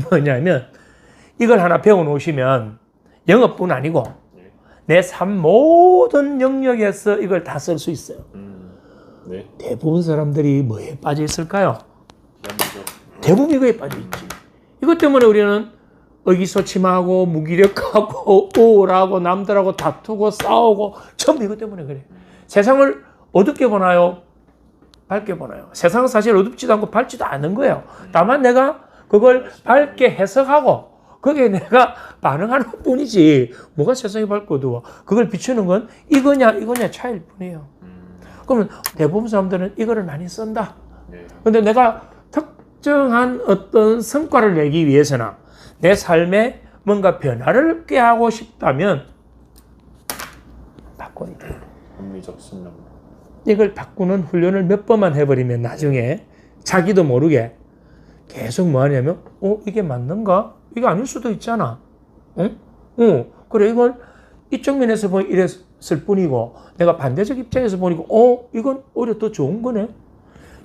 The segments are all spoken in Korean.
뭐냐면 이걸 하나 배워 놓으시면 영업뿐 아니고 내 삶 모든 영역에서 이걸 다 쓸 수 있어요. 네. 대부분 사람들이 뭐에 빠져 있을까요? 대부분 이거에 빠져 있지. 이것 때문에 우리는 의기소침하고 무기력하고 우울하고 남들하고 다투고 싸우고 전부 이것 때문에 그래. 세상을 어둡게 보나요? 밝게 보나요? 세상은 사실 어둡지도 않고 밝지도 않은 거예요. 다만 내가 그걸 밝게 해석하고 거기에 내가 반응하는 뿐이지 뭐가 세상이 밝고 어두워. 그걸 비추는 건 이거냐 차이일 뿐이에요. 그러면 대부분 사람들은 이거를 많이 쓴다. 근데 내가 특정한 어떤 성과를 내기 위해서나 내 삶에 뭔가 변화를 꾀하고 싶다면 바꿔야 돼. 합리적 신념. 이걸 바꾸는 훈련을 몇 번만 해버리면 나중에 자기도 모르게 계속 뭐 하냐면 이게 맞는가? 이게 아닐 수도 있잖아. 응? 그래 이걸 이쪽 면에서 보면 이랬을 뿐이고 내가 반대적 입장에서 보니까 이건 오히려 더 좋은 거네.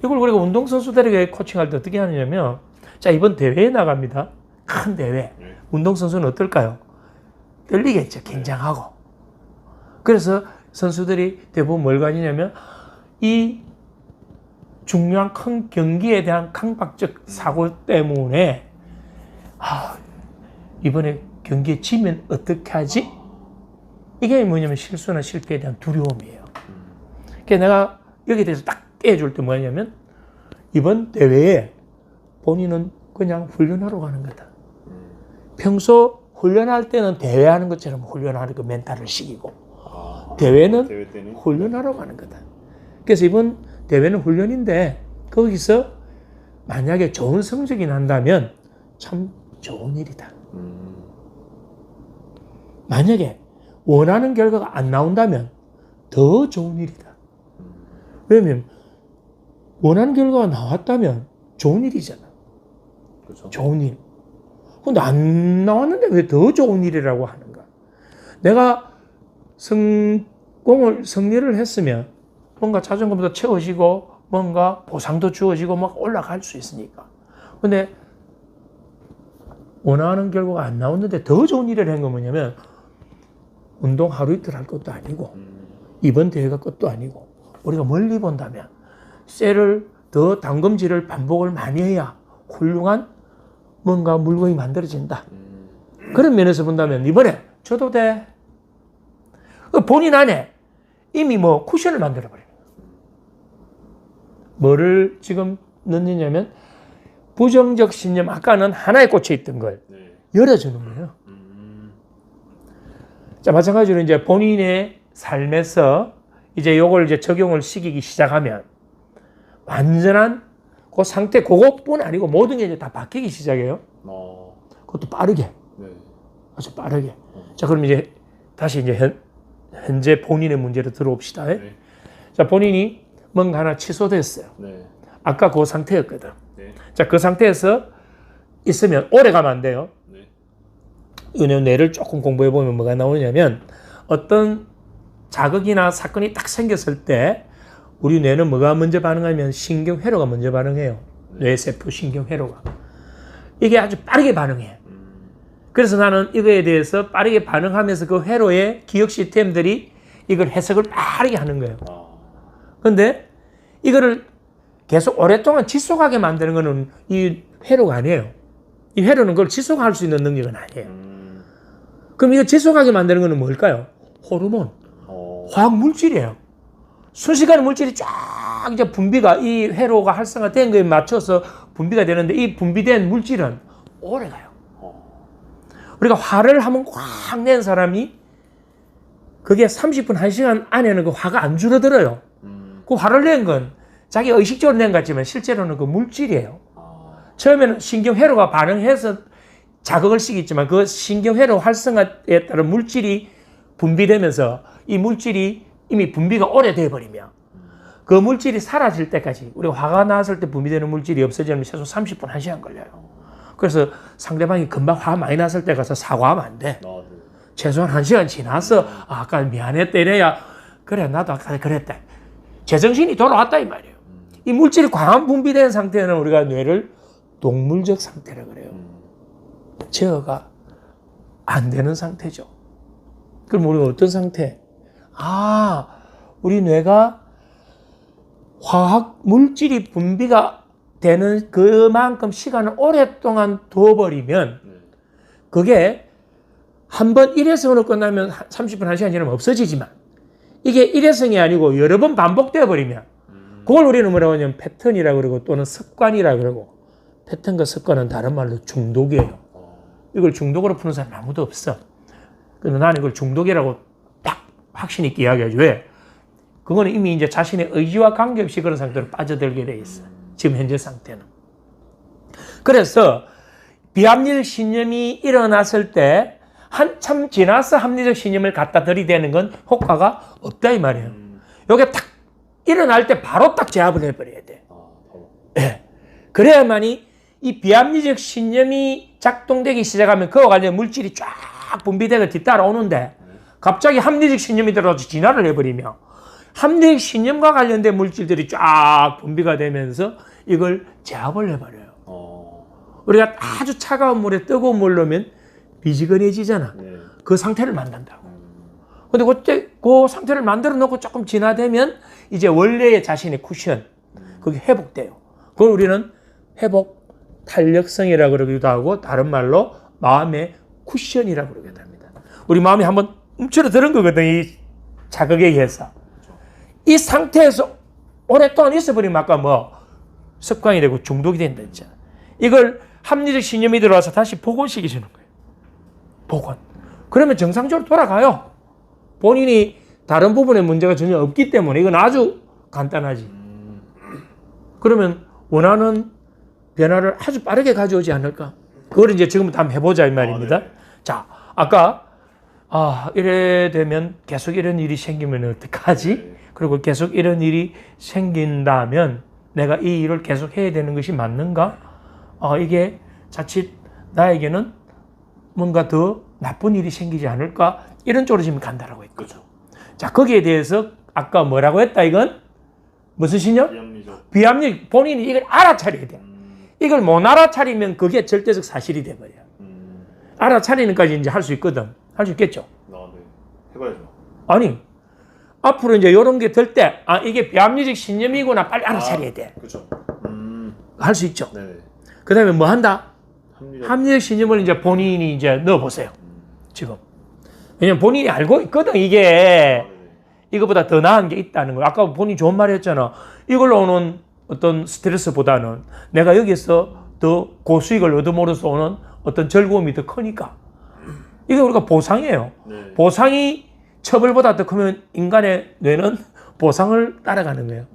이걸 우리가 운동선수들에게 코칭할 때 어떻게 하냐면 자 이번 대회에 나갑니다. 큰 대회. 운동선수는 어떨까요? 떨리겠죠. 긴장하고. 그래서 선수들이 대부분 뭘 가지냐면 이 중요한 큰 경기에 대한 강박적 사고 때문에 이번에 경기에 지면 어떻게 하지? 이게 뭐냐면 실수나 실패에 대한 두려움이에요. 그러니까 내가 여기에 대해서 딱 깨줄 때 뭐냐면 이번 대회에 본인은 그냥 훈련하러 가는 거다. 평소 훈련할 때는 대회하는 것처럼 훈련하는 그 멘탈을 시키고 대회는 훈련하러 가는 거다. 그래서 이번 대회는 훈련인데 거기서 만약에 좋은 성적이 난다면 참 좋은 일이다. 만약에 원하는 결과가 안 나온다면 더 좋은 일이다. 왜냐면 원하는 결과가 나왔다면 좋은 일이잖아. 그렇죠. 좋은 일. 근데 안 나왔는데 왜 더 좋은 일이라고 하는가? 내가 승리를 했으면 뭔가 자존감도 채워지고 뭔가 보상도 주어지고 막 올라갈 수 있으니까. 근데 원하는 결과가 안 나왔는데 더 좋은 일을 한 건 뭐냐면 운동 하루 이틀 할 것도 아니고 이번 대회가 것도 아니고 우리가 멀리 본다면 셀을 더 단검질을 반복을 많이 해야 훌륭한 뭔가 물건이 만들어진다. 그런 면에서 본다면 이번에 줘도 돼. 본인 안에 이미 뭐 쿠션을 만들어버려요. 뭐를 지금 넣느냐면 부정적 신념, 아까는 하나에 꽂혀 있던 걸 열어주는 거예요. 자, 마찬가지로 이제 본인의 삶에서 이제 요걸 이제 적용을 시키기 시작하면 완전한 그 상태, 그것뿐 아니고 모든 게 이제 다 바뀌기 시작해요. 그것도 빠르게. 아주 빠르게. 자, 그럼 이제 다시 이제 현재 본인의 문제로 들어옵시다. 자, 본인이 뭔가 하나 취소됐어요. 아까 그 상태였거든. 자, 그 상태에서 있으면 오래 가면 안 돼요. 뇌를 조금 공부해 보면 뭐가 나오냐면 어떤 자극이나 사건이 딱 생겼을 때 우리 뇌는 뭐가 먼저 반응하면 신경회로가 먼저 반응해요. 뇌세포 신경회로가. 이게 아주 빠르게 반응해. 그래서 나는 이거에 대해서 빠르게 반응하면서 그 회로의 기억 시스템들이 이걸 해석을 빠르게 하는 거예요. 근데 이거를 계속 오랫동안 지속하게 만드는 거는 이 회로가 아니에요. 이 회로는 그걸 지속할 수 있는 능력은 아니에요. 그럼 이거 지속하게 만드는 거는 뭘까요? 호르몬, 화학 물질이에요. 순식간에 물질이 쫙 이제 분비가 이 회로가 활성화된 거에 맞춰서 분비가 되는데 이 분비된 물질은 오래 가요. 우리가 화를 한번 꽉 낸 사람이 그게 30분, 1시간 안에는 그 화가 안 줄어들어요. 그 화를 낸 건 자기가 의식적으로 낸 것 같지만 실제로는 그 물질이에요. 처음에는 신경회로가 반응해서 자극을 시키지만 그 신경회로 활성화에 따른 물질이 분비되면서 이 물질이 이미 분비가 오래돼 버리면 그 물질이 사라질 때까지 우리가 화가 났을 때 분비되는 물질이 없어지면 최소 30분, 1시간 걸려요. 그래서 상대방이 금방 화 많이 났을 때 가서 사과하면 안 돼. 최소한 1시간 지나서 아까 미안했다 이래야 그래 나도 아까 그랬다. 제정신이 돌아왔다 이 말이에요. 이 물질이 과한 분비된 상태는 우리가 뇌를 동물적 상태라 그래요. 제어가 안 되는 상태죠. 그럼 우리가 어떤 상태? 우리 뇌가 화학 물질이 분비가 되는 그만큼 시간을 오랫동안 둬버리면 그게 한번 일회성으로 끝나면 30분, 1시간 지나면 없어지지만 이게 일회성이 아니고 여러 번 반복되어 버리면 그걸 우리는 뭐라고 하냐면 패턴이라고 그러고 또는 습관이라고 그러고 패턴과 습관은 다른 말로 중독이에요. 이걸 중독으로 푸는 사람 아무도 없어. 근데 나는 이걸 중독이라고 딱 확신 있게 이야기하죠. 왜? 그거는 이미 이제 자신의 의지와 관계없이 그런 상태로 빠져들게 돼 있어. 지금 현재 상태는. 그래서 비합리적 신념이 일어났을 때 한참 지나서 합리적 신념을 갖다 들이대는 건 효과가 없다 이 말이에요. 요게 딱 일어날 때 바로 딱 제압을 해버려야 돼. 네. 그래야만이 이 비합리적 신념이 작동되기 시작하면 그와 관련 물질이 쫙 분비되고 뒤따라오는데 갑자기 합리적 신념이 들어서 진화를 해버리며 합리적 신념과 관련된 물질들이 쫙 분비가 되면서 이걸 제압을 해버려요. 우리가 아주 차가운 물에 뜨거운 물 넣으면 미지근해지잖아. 그 상태를 만든다고. 근데 그때 그 상태를 만들어 놓고 조금 진화되면 이제 원래의 자신의 쿠션, 그게 회복돼요. 그걸 우리는 회복 탄력성이라고 그러기도 하고 다른 말로 마음의 쿠션이라고 그러기도 합니다. 우리 마음이 한번 움츠러드는 거거든, 이 자극에 의해서. 이 상태에서 오랫동안 있어버리면 아까 뭐 습관이 되고 중독이 된다 했잖아. 이걸 합리적 신념이 들어와서 다시 복원시키시는 거예요. 복원. 그러면 정상적으로 돌아가요. 본인이 다른 부분에 문제가 전혀 없기 때문에 이건 아주 간단하지. 그러면 원하는 변화를 아주 빠르게 가져오지 않을까? 그걸 이제 지금부터 한번 해보자 이 말입니다. 자, 아까 이래 되면 계속 이런 일이 생기면 어떡하지? 그리고 계속 이런 일이 생긴다면 내가 이 일을 계속 해야 되는 것이 맞는가? 이게 자칫 나에게는 뭔가 더 나쁜 일이 생기지 않을까? 이런 쪽으로 지금 간다라고 했거든. 자, 거기에 대해서 아까 뭐라고 했다 이건? 무슨 신념? 비합리적. 본인이 이걸 알아차려야 돼. 이걸 못 알아차리면 그게 절대적 사실이 돼버려. 알아차리는까지 이제 할 수 있거든. 할 수 있겠죠? 네. 해봐야죠. 아니, 앞으로 이제 이런 게 들 때, 이게 비합리적 신념이구나. 빨리 알아차려야 돼. 그렇죠. 할 수 있죠. 네. 그 다음에 뭐 한다? 합리적. 합리적 신념을 이제 본인이 이제 넣어보세요. 지금. 왜냐면 본인이 알고 있거든, 이게. 이거보다 더 나은 게 있다는 거. 아까 본인이 좋은 말 했잖아. 이걸로 오는 어떤 스트레스보다는 내가 여기서 더 고수익을 얻음으로써 오는 어떤 즐거움이 더 크니까. 이게 우리가 보상이에요. 네. 보상이 처벌보다 더 크면 인간의 뇌는 보상을 따라가는 거예요.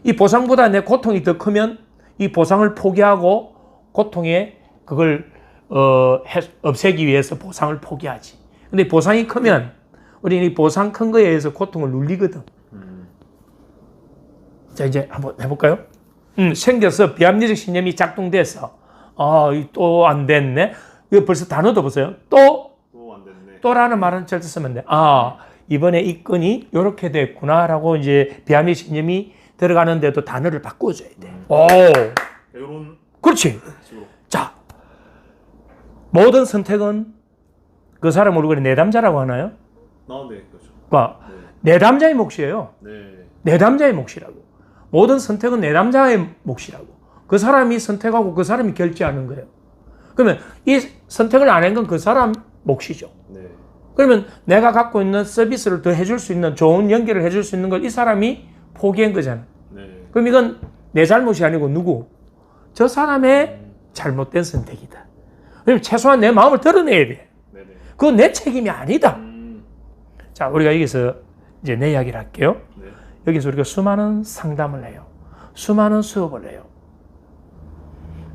이 보상보다 내 고통이 더 크면 이 보상을 포기하고 고통에 그걸 없애기 위해서 보상을 포기하지. 근데 보상이 크면 우리는 이 보상 큰 거에 의해서 고통을 눌리거든. 자, 이제 한번 해볼까요? 생겨서 비합리적 신념이 작동돼서 또 안 됐네. 이거 벌써 단어도 보세요. 또 안 됐네. 또라는 말은 절대 쓰면 안 돼. 이번에 이 건이 이렇게 됐구나라고 이제 비합리적 신념이 들어가는데도 단어를 바꿔줘야 돼. 이런 그렇지. 식으로. 자, 모든 선택은 그 사람을 우리가 내담자라고 하나요? 네, 그렇죠. 그러니까 내담자의 몫이에요. 네. 내담자의 몫이라고. 모든 선택은 내담자의 몫이라고. 그 사람이 선택하고 그 사람이 결정하는 거예요. 그러면 이 선택을 안 한 건 그 사람 몫이죠. 네. 그러면 내가 갖고 있는 서비스를 더 해줄 수 있는 좋은 연결을 해줄 수 있는 걸 이 사람이 포기한 거잖아. 네. 그럼 이건 내 잘못이 아니고 누구? 저 사람의 잘못된 선택이다. 그럼 최소한 내 마음을 드러내야 돼. 네네. 그건 내 책임이 아니다. 자, 우리가 여기서 이제 내 이야기를 할게요. 네. 여기서 우리가 수많은 상담을 해요. 수많은 수업을 해요.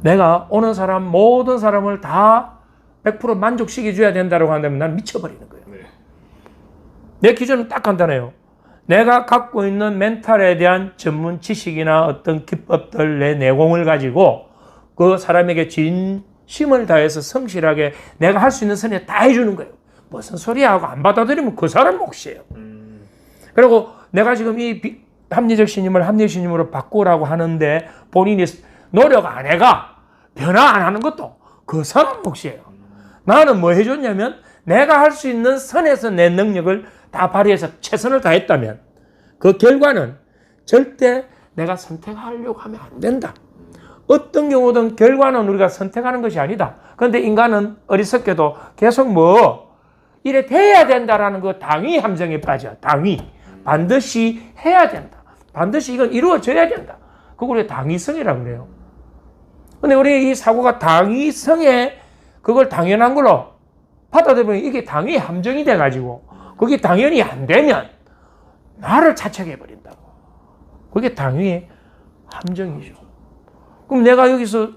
내가 오는 사람, 모든 사람을 다 100% 만족시켜줘야 된다고 한다면 난 미쳐버리는 거예요. 네. 내 기준은 딱 간단해요. 내가 갖고 있는 멘탈에 대한 전문 지식이나 어떤 기법들, 내 내공을 가지고 그 사람에게 진심을 다해서 성실하게 내가 할 수 있는 선에 다 해주는 거예요. 무슨 소리야 하고 안 받아들이면 그 사람 몫이에요. 그리고 내가 지금 이 합리적 신념을 합리적 신념으로 바꾸라고 하는데 본인이 노력 안 해가 변화 안 하는 것도 그 사람 몫이에요. 나는 뭐 해줬냐면 내가 할 수 있는 선에서 내 능력을 다 발휘해서 최선을 다했다면 그 결과는 절대 내가 선택하려고 하면 안 된다. 어떤 경우든 결과는 우리가 선택하는 것이 아니다. 그런데 인간은 어리석게도 계속 이래 돼야 된다라는 그 당위 함정에 빠져. 당위. 반드시 해야 된다. 반드시 이건 이루어져야 된다. 그걸 우리가 당위성이라고 그래요. 근데 우리 이 사고가 당위성에 그걸 당연한 걸로 받아들이면 이게 당위 함정이 돼가지고 그게 당연히 안 되면 나를 자책해버린다고. 그게 당위의 함정이죠. 그럼 내가 여기서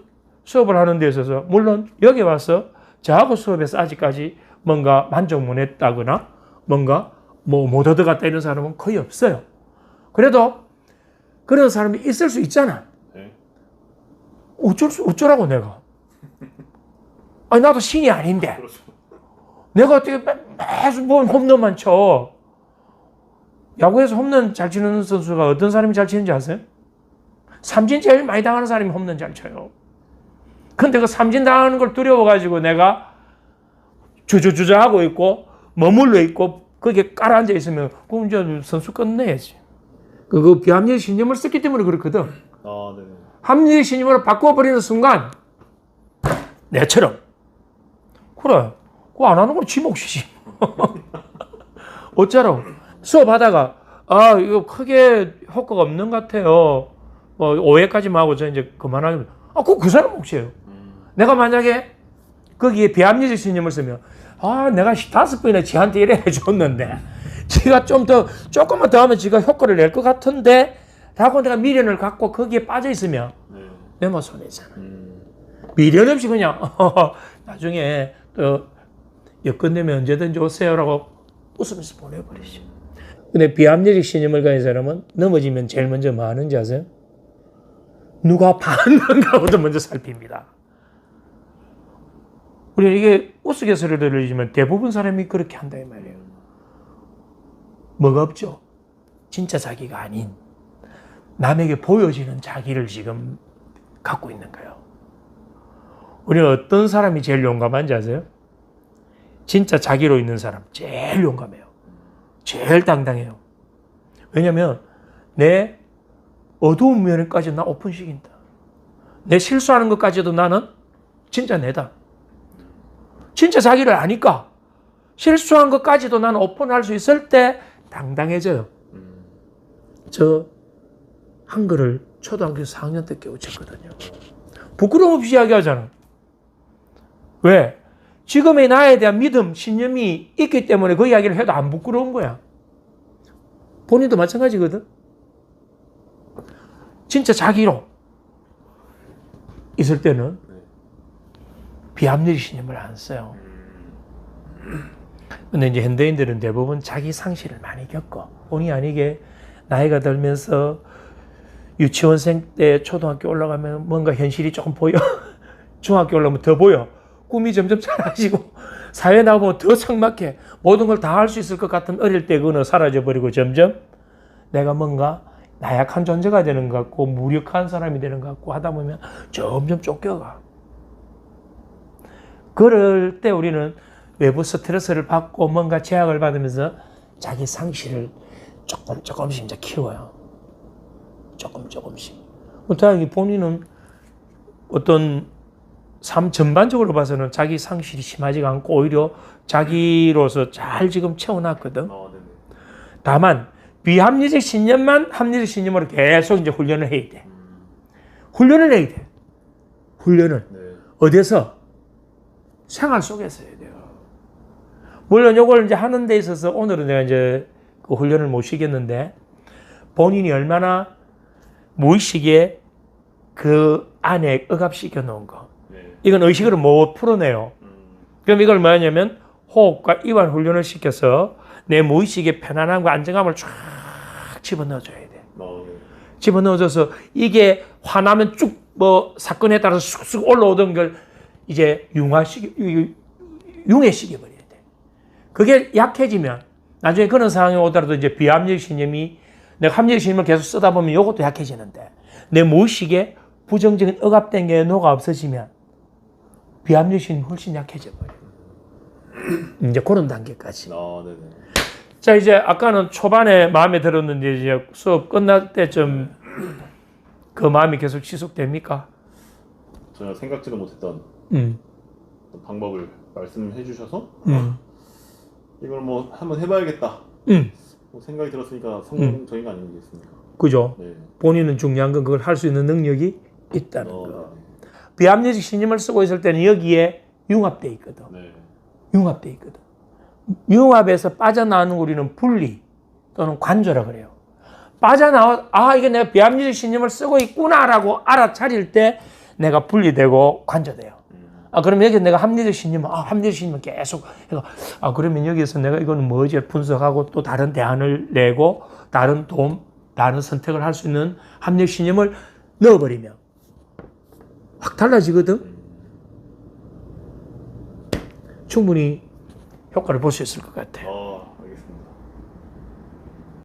수업을 하는 데 있어서 물론 여기 와서 저하고 수업에서 아직까지 뭔가 만족 못 했다거나 뭔가 못 얻어갔다 이런 사람은 거의 없어요. 그래도 그런 사람이 있을 수 있잖아. 네. 어쩌라고 내가. 아니 나도 신이 아닌데. 그렇죠. 내가 어떻게 매주 홈런만 쳐. 야구에서 홈런 잘 치는 선수가 어떤 사람이 잘 치는지 아세요? 삼진 제일 많이 당하는 사람이 홈런 잘 쳐요. 근데 그 삼진 당하는 걸 두려워가지고 내가 주저주저하고 있고 머물러 있고 거기에 깔아앉아 있으면 그럼 이제 선수 끝내야지. 그 비합리적 신념을 썼기 때문에 그렇거든. 아, 네. 합리적 신념으로 바꿔버리는 순간 내처럼 그래 그거 안 하는 건 지 몫이지. 어쩌라고 수업하다가 이거 크게 효과가 없는 것 같아요. 오해까지만 하고 저 이제 그만하면 그거 그 사람 몫이에요. 내가 만약에 거기에 비합리적 신념을 쓰면 내가 15번이나 지한테 이래 해줬는데 지가 조금만 더 하면 지가 효과를 낼 것 같은데 라고 내가 미련을 갖고 거기에 빠져 있으면 내 뭐 손해잖아. 미련 없이 그냥 나중에 또 여건 되면 언제든지 오세요라고 웃으면서 보내버리죠. 근데 비합리적 신념을 가진 사람은 넘어지면 제일 먼저 뭐 하는지 아세요? 누가 봤는가부터 먼저 살핍니다. 우리는 이게 우스갯소리로 들리지만 대부분 사람이 그렇게 한다 이 말이에요. 뭐가 없죠? 진짜 자기가 아닌 남에게 보여지는 자기를 지금 갖고 있는 거예요. 우리는 어떤 사람이 제일 용감한지 아세요? 진짜 자기로 있는 사람 제일 용감해요. 제일 당당해요. 왜냐면 내 어두운 면에까지 나 오픈시킨다. 내 실수하는 것까지도 나는 진짜 내다. 진짜 자기를 아니까 실수한 것까지도 나는 오픈할 수 있을 때 당당해져요. 저 한글을 초등학교 4학년 때 깨우쳤거든요. 부끄러움 없이 이야기하잖아. 왜? 지금의 나에 대한 믿음, 신념이 있기 때문에 그 이야기를 해도 안 부끄러운 거야. 본인도 마찬가지거든. 진짜 자기로 있을 때는 비합리적 신념을 안 써요. 근데 이제 현대인들은 대부분 자기 상실을 많이 겪어. 본의 아니게 나이가 들면서 유치원생 때 초등학교 올라가면 뭔가 현실이 조금 보여. 중학교 올라가면 더 보여. 꿈이 점점 작아지고 사회에 나가보면 더 삭막해. 모든 걸 다 할 수 있을 것 같은 어릴 때 그는 사라져버리고 점점 내가 뭔가 나약한 존재가 되는 것 같고 무력한 사람이 되는 것 같고 하다 보면 점점 쫓겨가. 그럴 때 우리는 외부 스트레스를 받고 뭔가 제약을 받으면서 자기 상실을 조금씩 이제 키워요. 조금씩. 다행히 본인은 어떤 삶 전반적으로 봐서는 자기 상실이 심하지가 않고 오히려 자기로서 잘 지금 채워놨거든. 다만 비합리적 신념만 합리적 신념으로 계속 이제 훈련을 해야 돼. 훈련을 해야 돼. 훈련을. 어디서? 생활 속에서 해야 돼요. 물론 이걸 이제 하는 데 있어서 오늘은 내가 이제 그 훈련을 못 시켰는데 본인이 얼마나 무의식에 그 안에 억압시켜 놓은 거. 이건 의식으로 못 풀어내요. 그럼 이걸 뭐냐면 호흡과 이완 훈련을 시켜서 내 무의식의 편안함과 안정감을 쫙 집어넣어줘야 돼. 집어넣어줘서 이게 화나면 쭉 사건에 따라서 쑥쑥 올라오던 걸 이제 융해시켜버려야 돼. 그게 약해지면 나중에 그런 상황이 오더라도 이제 비합리적 신념이 내가 합리적 신념을 계속 쓰다 보면 이것도 약해지는데 내 무의식에 부정적인 억압된 게 녹아 없어지면 비합리적 신념이 훨씬 약해져 버려요. 이제 그런 단계까지. 네네. 자, 이제 아까는 초반에 마음에 들었는데 이제 수업 끝날 때쯤 그 마음이 계속 지속됩니까? 전혀 생각지도 못했던 음. 어떤 방법을 말씀해 주셔서 음. 이걸 뭐 한번 해봐야겠다. 음. 뭐 생각이 들었으니까 성공적인 거 아니겠습니까? 그죠? 네. 본인은 중요한 건 그걸 할 수 있는 능력이 있다는 거. 네. 비합리적 신념을 쓰고 있을 때는 여기에 융합돼 있거든. 네. 융합돼 있거든. 융합에서 빠져나오는 우리는 분리 또는 관조라 그래요. 빠져나와, 이게 내가 비합리적 신념을 쓰고 있구나라고 알아차릴 때 내가 분리되고 관조돼요. 그러면 여기 내가 합리적 신념은 계속 해서, 그러면 여기서 내가 이거는 뭐지 분석하고 또 다른 대안을 내고 다른 선택을 할 수 있는 합리적 신념을 넣어버리면 확 달라지거든. 충분히 효과를 볼 수 있을 것 같아요. 알겠습니다.